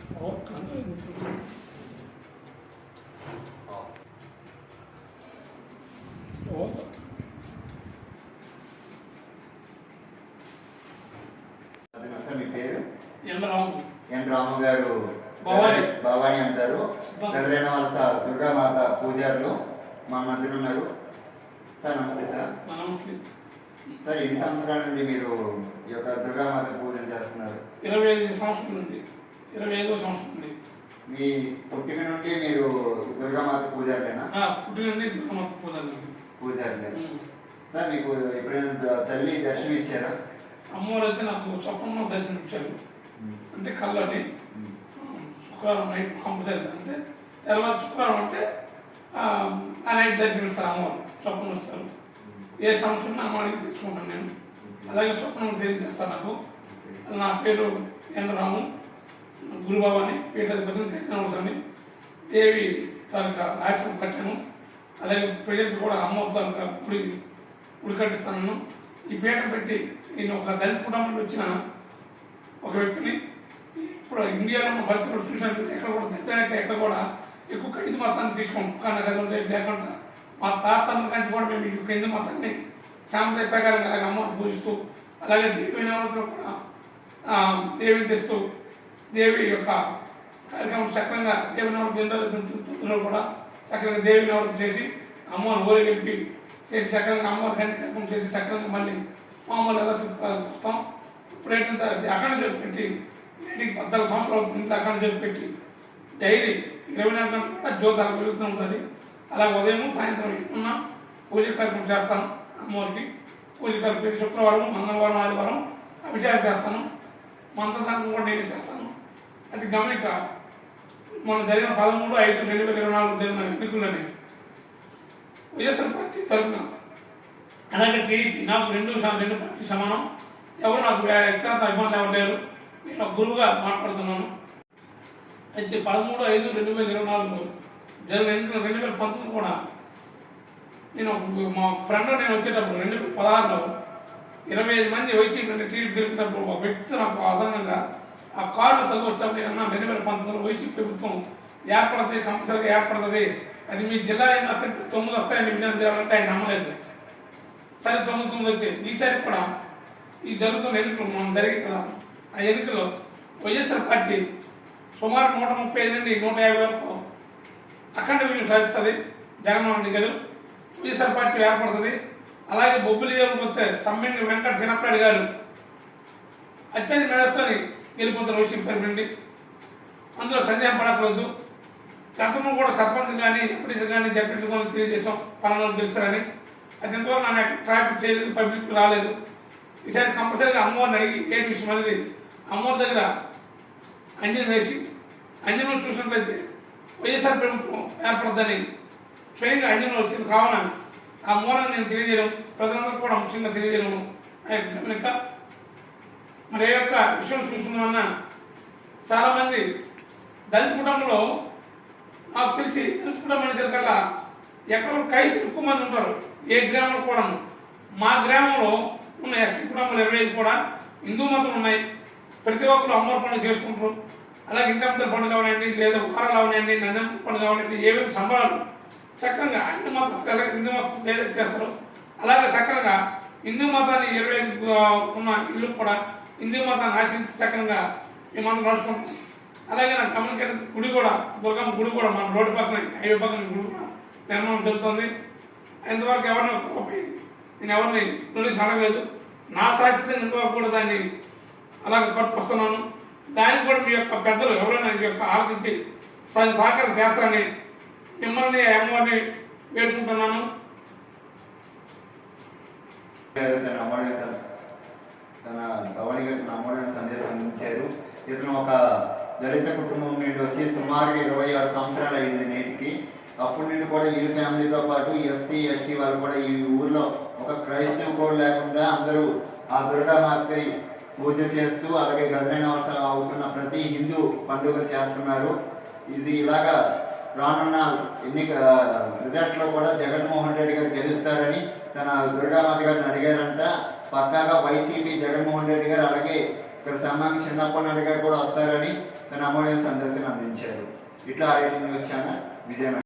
మీ పేరు? ఎన్ రాము గారు భవానీ అంటారు. గదరైన వాళ్ళ దుర్గామాత పూజారులు మా మధ్యన ఉన్నారు. సార్ నమస్తే సార్. సార్ ఎన్ని సంవత్సరాల నుండి మీరు ఈ యొక్క దుర్గామాత పూజలు చేస్తున్నారు? 25 సంవత్సరాల నుండి. 25వ సంవత్సరం నుండి. మీ పుట్టిన నుండి మీరు దుర్గామాత పూజారులేనా? పుట్టిన నుండి దుర్గామాత పూజారులే. సార్ మీకు ఎప్పుడైనా తల్లి దర్శనం ఇచ్చారా? అమ్మవారు అయితే నాకు స్వప్నంలో దర్శనం ఇచ్చారు. అంటే కళ్ళని శుక్రవారం నైట్ కంపల్సరీ, అంటే తెల్లవారు శుక్రవారం అంటే ఆ నైట్ దర్శనం ఇస్తారు. అమ్మవారు స్వప్నం ఇస్తారు. ఏ సంవత్సరం అమ్మవారికి తెచ్చుకుంటాను నేను. అలాగే స్వప్నం తెలియజేస్తాను. నాకు నా పేరు ఎన్ రాము, గురుబాబాని, పీఠాధిపతి గైనవసని, దేవి తాలూకా ఆశ్రమం కట్టాను. అలాగే ప్రజెంట్ కూడా అమ్మవారి తాలూకా గుడి కట్టిస్తాను. ఈ పీఠం పెట్టి నేను ఒక దళిత కుటుంబం నుండి వచ్చిన ఒక వ్యక్తిని. ఇప్పుడు ఇండియాలో ఉన్న పరిస్థితులు చూసినట్టు ఎక్కడ కూడా ఎక్కడ కూడా ఎక్కువ ఖైదు మతాన్ని తీసుకోండి. కానీ అది లేకుండా మా తాతల కంటే కూడా మేము ఈ ఖైదు మతాన్ని సాంప్రదాయ ప్రకారం అలాగే అమ్మవారిని పూజిస్తూ, అలాగే దేవి నవరాత్రులు కూడా దేవిని తెస్తూ దేవి యొక్క కార్యక్రమం చక్రంగా దేవి నవరాత్రులు కూడా చక్రంగా దేవి నవరాత్రులు చేసి అమ్మవారిని ఊరేగింపి చేసి చక్రంగా అమ్మవారి కార్యక్రమం చేసి చక్రంగా మళ్ళీ మామూలు ఎలా వస్తాం. ఇప్పుడు ఏంటంటే అఖండ జ్యోతి పెట్టి నేటికి 14 సంవత్సరాలు అవుతుంది. అఖండ జ్యోతి పెట్టి డైలీ 24 గంటలు కూడా జ్యోతి అలా వెలుగుతూ ఉంటుంది. అలా ఉదయం సాయంత్రం ఉన్న పూజ కార్యక్రమం చేస్తాను. అమ్మవారికి పూజ కార్యక్రమం శుక్రవారం, మంగళవారం, ఆదివారం అభిషేకం చేస్తాను. మంత్రదానం కూడా నేనే చేస్తాను. అది గమనిక. మనం జరిగిన 13/5/2024 జరిగిన ఎన్నికల్లోనే వైఎస్ఆర్ పార్టీ తరఫున, అలాగే టీడీపీ, నాకు రెండు పార్టీ సమానం. ఎవరు నాకు వ్యక్తిగత అభిమానులు ఎవరు లేరు. నేను ఒక గురువుగా మాట్లాడుతున్నాను. అయితే 13/5/2024 జరిగిన ఎన్నికలు 2019 కూడా నేను మా ఫ్రెండ్ నేను వచ్చేటప్పుడు 2016లో 25 మంది వైసీపీ నుండి టీడీపీ గెలిపినప్పుడు ఒక వ్యక్తి నాకు అదనంగా ఆ కార్డు తగ్గు వచ్చేటప్పుడు నేను 2019లో వైసీపీ ప్రభుత్వం ఏర్పడుతుంది, కంపల్సరీగా ఏర్పడుతుంది, అది మీ జిల్లా ఎన్ని వస్తాయి 9 వస్తాయని విజ్ఞానం చేయాలంటే ఆయన నమ్మలేదు. సరే 9 వచ్చాయి. ఈసారి కూడా ఈ జరుగుతున్న ఎన్నికలు మనం జరిగింది కదా, ఆ ఎన్నికల్లో వైఎస్ఆర్ పార్టీ సుమారు 135 నుండి 150 వరకు అఖండ విజయం సాధిస్తుంది. జగన్మోహన్ రెడ్డి గారు వైఎస్ఆర్ పార్టీ ఏర్పడుతుంది. అలాగే బొబ్బిలి వస్తే సమ్మింగి వెంకట చిన్నప్పటి గారు అత్యంత మేడతోని గెలిపోతారు వైసీపీ తరఫు నుండి. అందులో సందేహం పడకూడదు. గతంలో కూడా సర్పంచ్ కానీ ఎంపీటీసీ కానీ జడ్పీటీ కానీ తెలియజేసాం పలానా గెలుస్తారని. అది ఎంతవరకు నన్ను ట్రాఫిక్ చేయలేదు, పబ్లిక్ రాలేదు. ఈసారి కంపల్సరీగా అమ్మవారిని అడిగి ఏది విషయం అనేది అమ్మవారి దగ్గర అంజనం వేసి అంజనం చూసినట్లయితే వైఎస్ఆర్ ప్రభుత్వం ఏర్పడద్దని స్వయంగా అంజనం వచ్చింది. కావున ఆ మూలాన్ని నేను తెలియజేయడం, ప్రజలందరూ కూడా ముఖ్యంగా తెలియజేయడం గమనిక. మరి ఏ యొక్క విషయం చూసుకుందామన్నా చాలామంది దళిత కుటుంబంలో నాకు తెలిసి దళిత కుటుంబం కల్లా ఎక్కడో కైసి ఎక్కువ మంది ఉంటారు. ఏ గ్రామంలో కూడా. మా గ్రామంలో ఉన్న ఎస్సీ కుటుంబాలు 25 కూడా హిందూ మతం ఉన్నాయి. ప్రతి ఒక్కరు అమ్మవారి పండుగ చేసుకుంటారు. అలాగే ఇంటంతల పండుగ కావాలండి, లేదా వారాలు అవనండి, నందం పండుగ కావాలండి, ఏవైనా సంబరాలు చక్కగా అన్ని మతస్థులు హిందూ మతం ఏదైతే చేస్తారో అలాగే చక్కగా హిందూ మతాన్ని 25 ఉన్న ఇల్లు కూడా హిందూ మతాన్ని ఆశించి చక్కగా మేమంతా నడుచుకుంటాం. అలాగే నా కమ్యూనికేషన్ గుడి కూడా, దుర్గమ్మ గుడి కూడా మన రోడ్డు పక్కన హైవే పక్కన గుడి కూడా నిర్మాణం జరుగుతుంది. ఇంతవరకు ఎవరిని నేను ఎవరిని నోటీస్ అడగలేదు. నా సాధ్యత ఇంతవరకు కూడా దాన్ని అలాగే కట్టుకొస్తున్నాను. దానికి కూడా మీ యొక్క పెద్దలు ఎవరైనా మీ యొక్క ఆలోచించి సహకారం చేస్తారని మిమ్మల్ని అమ్మవారిని వేడుకుంటున్నాను. తన భవానీ గారు తన అమ్మవారిని సందేశం అందించారు. ఇతను ఒక దళిత కుటుంబం నుండి వచ్చి సుమారుగా 26 సంవత్సరాలు అయింది నేటికి. అప్పటి నుండి కూడా వీళ్ళ ఫ్యామిలీతో పాటు ఎస్సీ ఎస్టీ వాళ్ళు కూడా ఈ ఊర్లో ఒక క్రైస్తవ కూడా లేకుండా అందరూ ఆ దుర్గామాతకి పూజ చేస్తూ అలాగే గర్భనవసరం అవుతున్న ప్రతి హిందూ పండుగలు చేస్తున్నారు. ఇది ఇలాగా రానున్న ఎన్నిక రిజల్ట్లో కూడా జగన్మోహన్ రెడ్డి గారు గెలుస్తారని తన దుర్గామాత గారిని అడిగారంట. పక్కాగా వైసీపీ జగన్మోహన్ రెడ్డి గారు అలాగే ఇక్కడ సమ్మాన్ చిన్నప్పటి నాయుడు గారు కూడా వస్తారని తన అమూల్యమైన సందేశాన్ని అందించారు. ఇట్లా ఆర్ఐటీ న్యూస్ ఛానల్ విజయనగరం.